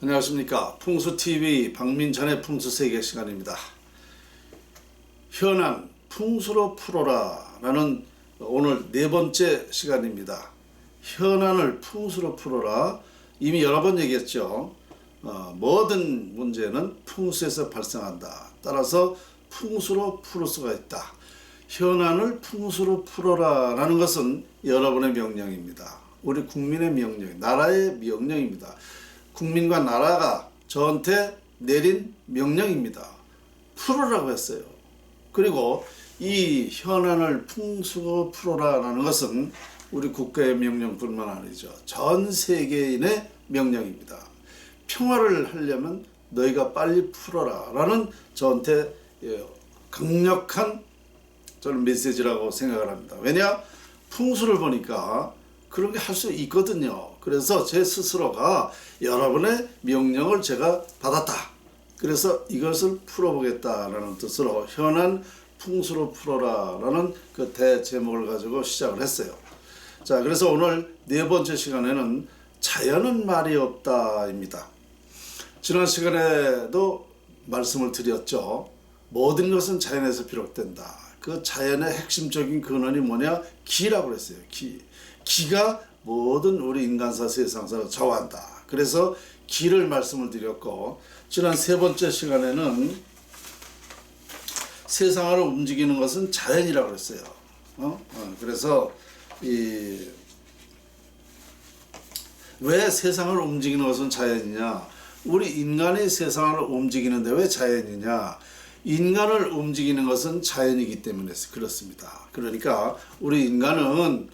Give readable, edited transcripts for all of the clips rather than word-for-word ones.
안녕하십니까. 풍수TV 박민찬의 풍수세계 시간입니다. 현안 풍수로 풀어라 라는 오늘 네 번째 시간입니다. 현안을 풍수로 풀어라. 이미 여러 번 얘기했죠. 모든 문제는 풍수에서 발생한다. 따라서 풍수로 풀 수가 있다. 현안을 풍수로 풀어라 라는 것은 여러분의 명령입니다. 우리 국민의 명령, 나라의 명령입니다. 국민과 나라가 저한테 내린 명령입니다. 풀어라고 했어요. 그리고 이 현안을 풍수로 풀어라라는 것은 우리 국가의 명령뿐만 아니죠. 전 세계인의 명령입니다. 평화를 하려면 너희가 빨리 풀어라라는 저한테 강력한 저는 메시지라고 생각을 합니다. 왜냐? 풍수를 보니까 그런 게 할 수 있거든요. 그래서 제 스스로가 여러분의 명령을 제가 받았다. 그래서 이것을 풀어보겠다라는 뜻으로 현안 풍수로 풀어라라는 그 대제목을 가지고 시작을 했어요. 자, 그래서 오늘 네 번째 시간에는 자연은 말이 없다입니다. 지난 시간에도 말씀을 드렸죠. 모든 것은 자연에서 비롯된다. 그 자연의 핵심적인 근원이 뭐냐? 기라고 그랬어요. 기가 모든 우리 인간사 세상사를 좌우한다. 그래서 기를 말씀을 드렸고, 지난 세 번째 시간에는 세상을 움직이는 것은 자연이라고 그랬어요. 그래서 왜 세상을 움직이는 것은 자연이냐? 우리 인간이 세상을 움직이는데 왜 자연이냐? 인간을 움직이는 것은 자연이기 때문에 그렇습니다. 그러니까 우리 인간은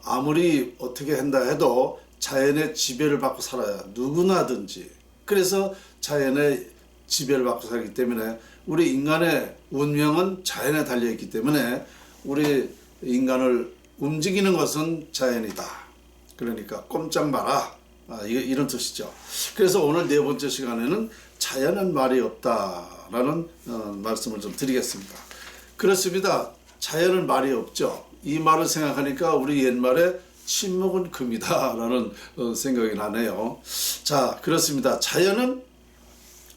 아무리 어떻게 한다 해도 자연의 지배를 받고 살아야 누구나든지. 그래서 자연의 지배를 받고 살기 때문에 우리 인간의 운명은 자연에 달려있기 때문에 우리 인간을 움직이는 것은 자연이다. 그러니까 꼼짝 마라. 이런 뜻이죠. 그래서 오늘 네 번째 시간에는 자연은 말이 없다라는 말씀을 좀 드리겠습니다. 그렇습니다. 자연은 말이 없죠. 이 말을 생각하니까 우리 옛말에 침묵은 금이다 라는 생각이 나네요. 자, 그렇습니다. 자연은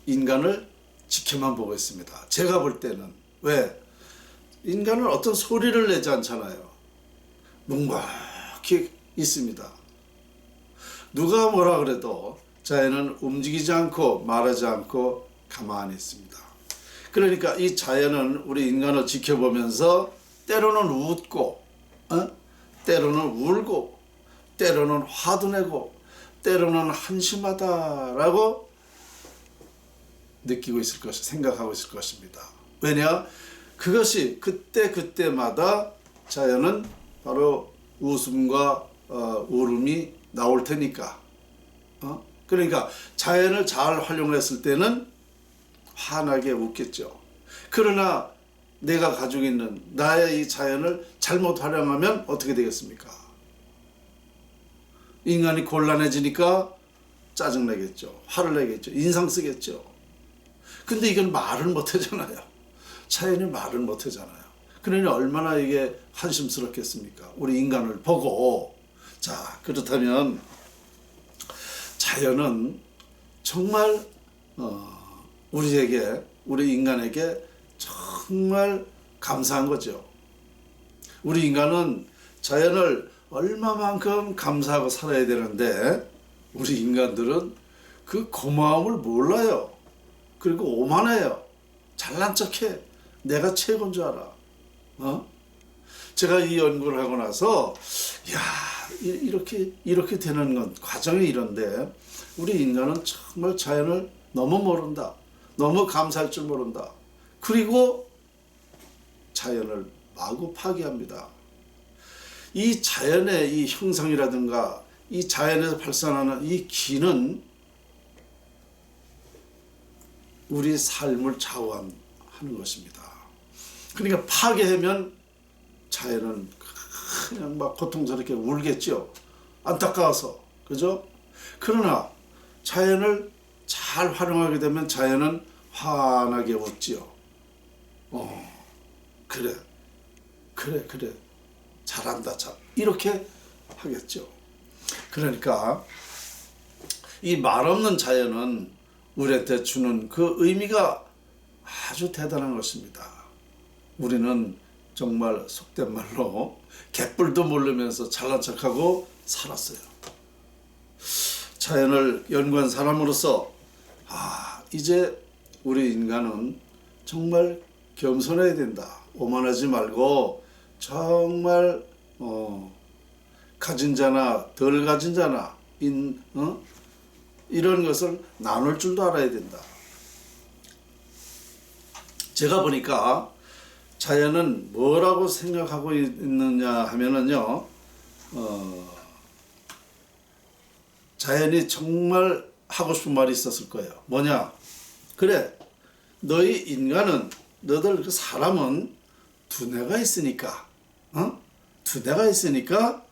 인간을 지켜만 보고 있습니다. 제가 볼 때는. 왜? 인간은 어떤 소리를 내지 않잖아요. 묵묵히 있습니다. 누가 뭐라 그래도 자연은 움직이지 않고 말하지 않고 가만히 있습니다. 그러니까 이 자연은 우리 인간을 지켜보면서 때로는 웃고, 때로는 울고, 때로는 화도 내고, 때로는 한심하다라고 느끼고 있을 것이, 생각하고 있을 것입니다. 왜냐? 그것이 그때마다 자연은 바로 웃음과 울음이 나올 테니까. 그러니까 자연을 잘 활용했을 때는 환하게 웃겠죠. 그러나 내가 가지고 있는 나의 이 자연을 잘못 활용하면 어떻게 되겠습니까? 인간이 곤란해지니까 짜증내겠죠. 화를 내겠죠. 인상 쓰겠죠. 근데 이건 말을 못 하잖아요. 자연이 말을 못 하잖아요. 그러니 얼마나 이게 한심스럽겠습니까? 우리 인간을 보고. 자, 그렇다면 자연은 정말 우리에게, 우리 인간에게 정말 감사한 거죠. 우리 인간은 자연을 얼마만큼 감사하고 살아야 되는데 우리 인간들은 그 고마움을 몰라요. 그리고 오만해요. 잘난 척해. 내가 최고인 줄 알아. 제가 이 연구를 하고 나서 이렇게 되는 건 과정이 이런데 우리 인간은 정말 자연을 너무 모른다. 너무 감사할 줄 모른다. 그리고 자연을 마구 파괴합니다. 이 자연의 이 형상이라든가 이 자연에서 발산하는 이 기는 우리 삶을 좌우하는 것입니다. 그러니까 파괴하면 자연은 그냥 막 고통스럽게 울겠죠. 안타까워서. 그죠? 그러나 자연을 잘 활용하게 되면 자연은 환하게 웃지요. 그래. 잘한다. 참. 이렇게 하겠죠. 그러니까 이 말없는 자연은 우리한테 주는 그 의미가 아주 대단한 것입니다. 우리는 정말 속된 말로 개뿔도 모르면서 잘난 척하고 살았어요. 자연을 연구한 사람으로서 이제 우리 인간은 정말 겸손해야 된다. 오만하지 말고 정말 가진 자나 덜 가진 자나 이런 것을 나눌 줄도 알아야 된다. 제가 보니까 자연은 뭐라고 생각하고 있느냐 하면은요, 자연이 정말 하고 싶은 말이 있었을 거예요. 뭐냐? 그래, 너희 인간은, 너들 그 사람은 두뇌가 있으니까, 두뇌가 있으니까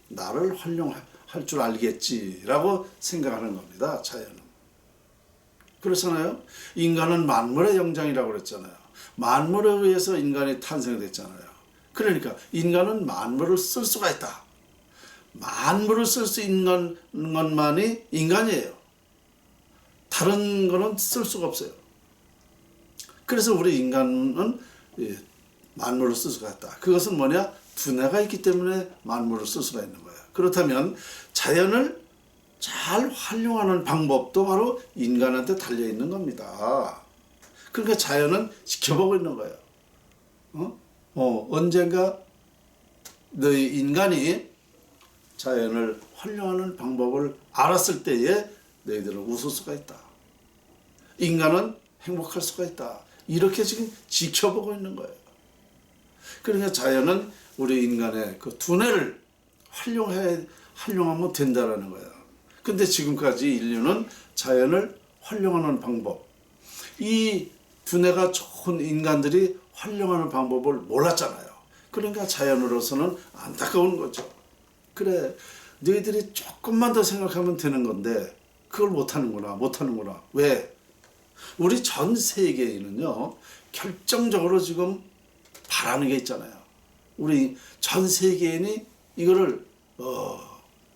나를 활용할 줄 알겠지라고 생각하는 겁니다. 자연은. 그렇잖아요. 인간은 만물의 영장이라고 그랬잖아요. 만물에 의해서 인간이 탄생됐잖아요. 그러니까 인간은 만물을 쓸 수가 있다. 만물을 쓸 수 있는 것만이 인간이에요. 다른 거는 쓸 수가 없어요. 그래서 우리 인간은 만물을 쓸 수가 있다. 그것은 뭐냐? 두뇌가 있기 때문에 만물을 쓸 수가 있는 거예요. 그렇다면 자연을 잘 활용하는 방법도 바로 인간한테 달려 있는 겁니다. 그러니까 자연은 지켜보고 있는 거예요. 언젠가 너희 인간이 자연을 활용하는 방법을 알았을 때에 너희들은 웃을 수가 있다. 인간은 행복할 수가 있다. 이렇게 지금 지켜보고 있는 거예요. 그러니까 자연은 우리 인간의 그 두뇌를 활용하면 된다라는 거예요. 근데 지금까지 인류는 자연을 활용하는 방법, 이 두뇌가 좋은 인간들이 활용하는 방법을 몰랐잖아요. 그러니까 자연으로서는 안타까운 거죠. 그래, 너희들이 조금만 더 생각하면 되는 건데 그걸 못하는구나. 왜? 우리 전 세계인은요, 결정적으로 지금 바라는 게 있잖아요. 우리 전 세계인이 이거를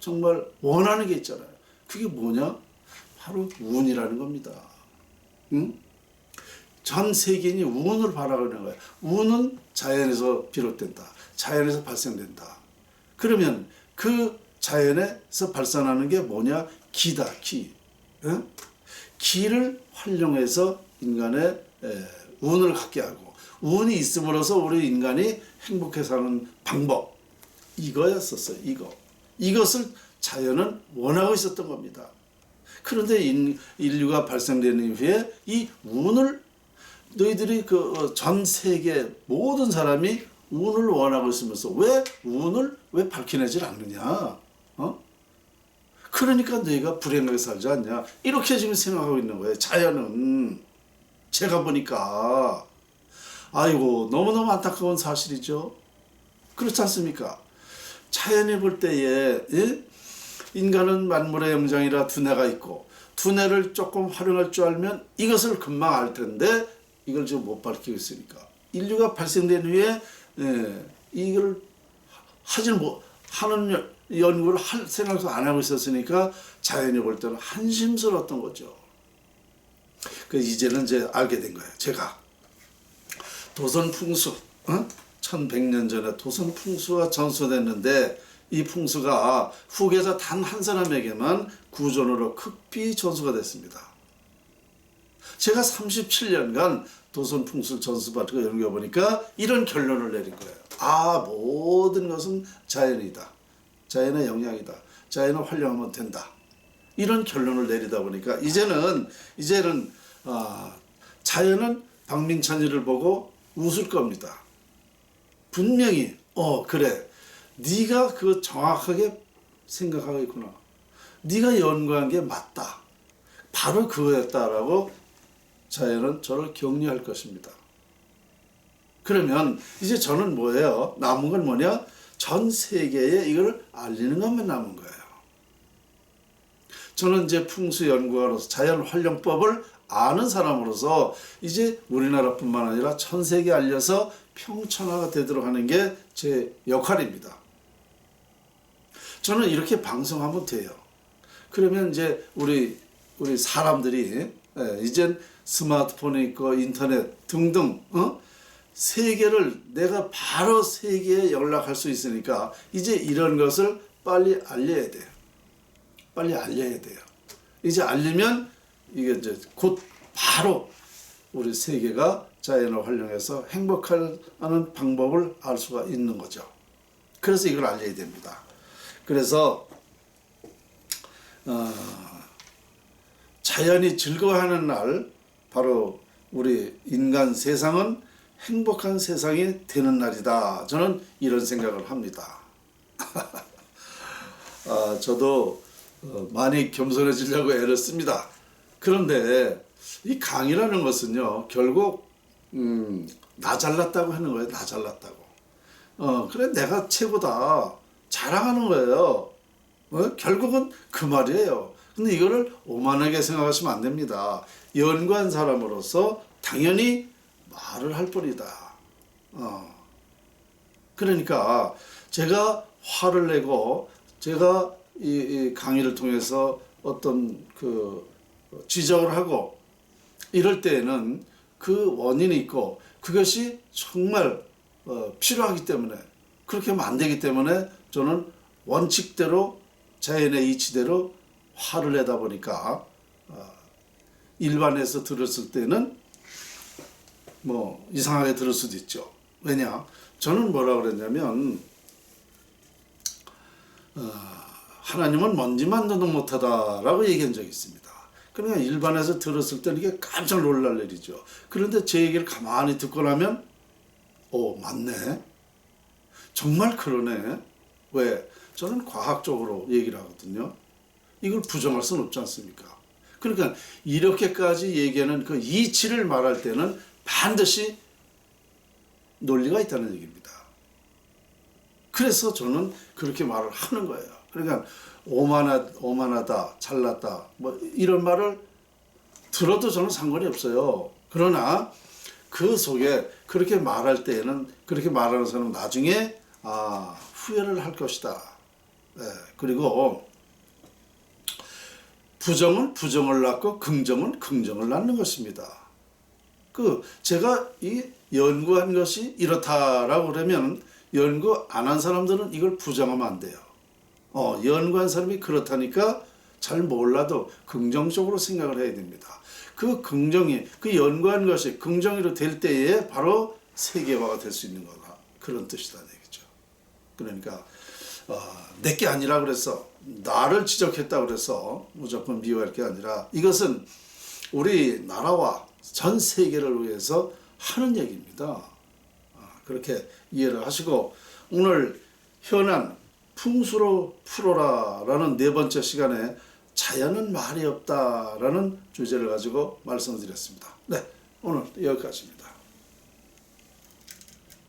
정말 원하는 게 있잖아요. 그게 뭐냐? 바로 운이라는 겁니다. 전 세계인이 운을 바라는 거예요. 운은 자연에서 비롯된다. 자연에서 발생된다. 그러면 그 자연에서 발산하는 게 뭐냐? 기다, 기. 기를 활용해서 인간의 운을 갖게 하고, 운이 있음으로써 우리 인간이 행복해 사는 방법, 이거였었어요. 이것을 자연은 원하고 있었던 겁니다. 그런데 인류가 발생된 이후에 이 운을, 너희들이 그 전 세계 모든 사람이 운을 원하고 있으면서 왜 운을 밝혀내질 않느냐? 그러니까 너희가 불행하게 살지 않냐? 이렇게 지금 생각하고 있는 거예요. 자연은. 제가 보니까 아이고, 너무너무 안타까운 사실이죠. 그렇지 않습니까? 자연이 볼 때에 인간은 만물의 영장이라 두뇌가 있고, 두뇌를 조금 활용할 줄 알면 이것을 금방 알 텐데 이걸 지금 못 밝히고 있으니까, 인류가 발생된 후에 이걸 하는 연구를 할 생각도 안 하고 있었으니까 자연이 볼 때는 한심스러웠던 거죠. 이제는 이제 알게 된 거예요. 제가 도선 풍수, 1100년 전에 도선 풍수가 전수됐는데, 이 풍수가 후계자 단 한 사람에게만 구존으로 극비 전수가 됐습니다. 제가 37년간 도선 풍수를 전수받고 연구해보니까 이런 결론을 내린 거예요. 모든 것은 자연이다. 자연의 영향이다. 자연을 활용하면 된다. 이런 결론을 내리다 보니까 이제는 자연은 박민찬이를 보고 웃을 겁니다. 분명히 그래, 네가 그거 정확하게 생각하고 있구나. 네가 연구한 게 맞다. 바로 그거였다라고 자연은 저를 격려할 것입니다. 그러면 이제 저는 뭐예요? 남은 건 뭐냐? 전 세계에 이걸 알리는 것만 남은 거예요. 저는 이제 풍수 연구가로서 자연 활용법을 아는 사람으로서 이제 우리나라뿐만 아니라 전 세계에 알려서 평천하가 되도록 하는 게 제 역할입니다. 저는 이렇게 방송하면 돼요. 그러면 이제 우리 사람들이 이젠 스마트폰이 있고 인터넷 등등 세계를 내가 바로 세계에 연락할 수 있으니까 이제 이런 것을 빨리 알려야 돼요. 빨리 알려야 돼요. 이제 알리면 이게 이제 곧 바로 우리 세계가 자연을 활용해서 행복하는 방법을 알 수가 있는 거죠. 그래서 이걸 알려야 됩니다. 그래서 자연이 즐거워하는 날, 바로 우리 인간 세상은 행복한 세상이 되는 날이다. 저는 이런 생각을 합니다. 저도 많이 겸손해지려고 애를 씁니다. 그런데 이 강의라는 것은요, 결국 나 잘났다고 하는 거예요. 나 잘났다고. 그래 내가 최고다 자랑하는 거예요. 결국은 그 말이에요. 근데 이거를 오만하게 생각하시면 안 됩니다. 연구한 사람으로서 당연히 말을 할 뿐이다. 그러니까 제가 화를 내고 제가 이 강의를 통해서 어떤 그 지적을 하고 이럴 때에는 그 원인이 있고 그것이 정말 필요하기 때문에, 그렇게 하면 안 되기 때문에 저는 원칙대로 자연의 이치대로 화를 내다 보니까 일반에서 들었을 때는 뭐 이상하게 들을 수도 있죠. 왜냐? 저는 뭐라 그랬냐면 하나님은 먼지만도 못하다라고 얘기한 적이 있습니다. 그러니까 일반에서 들었을 때는 이게 깜짝 놀랄 일이죠. 그런데 제 얘기를 가만히 듣고 나면 맞네. 정말 그러네. 왜? 저는 과학적으로 얘기를 하거든요. 이걸 부정할 수는 없지 않습니까? 그러니까 이렇게까지 얘기하는 그 이치를 말할 때는 반드시 논리가 있다는 얘기입니다. 그래서 저는 그렇게 말을 하는 거예요. 그러니까 오만하다, 잘났다 뭐 이런 말을 들어도 저는 상관이 없어요. 그러나 그 속에 그렇게 말할 때에는, 그렇게 말하는 사람은 나중에 후회를 할 것이다. 그리고 부정은 부정을 낳고 긍정은 긍정을 낳는 것입니다. 제가 이 연구한 것이 이렇다라고 그러면 연구 안 한 사람들은 이걸 부정하면 안 돼요. 연구한 사람이 그렇다니까 잘 몰라도 긍정적으로 생각을 해야 됩니다. 그 긍정이, 그 연구한 것이 긍정으로 될 때에 바로 세계화가 될 수 있는 거다. 그런 뜻이라는 얘기죠. 그러니까 내게 아니라 그래서 나를 지적했다 그래서 무조건 미워할 게 아니라 이것은 우리 나라와 전 세계를 위해서 하는 얘기입니다. 그렇게 이해를 하시고 오늘 현안 풍수로 풀어라 라는 네 번째 시간에 자연은 말이 없다 라는 주제를 가지고 말씀을 드렸습니다. 네, 오늘 여기까지입니다.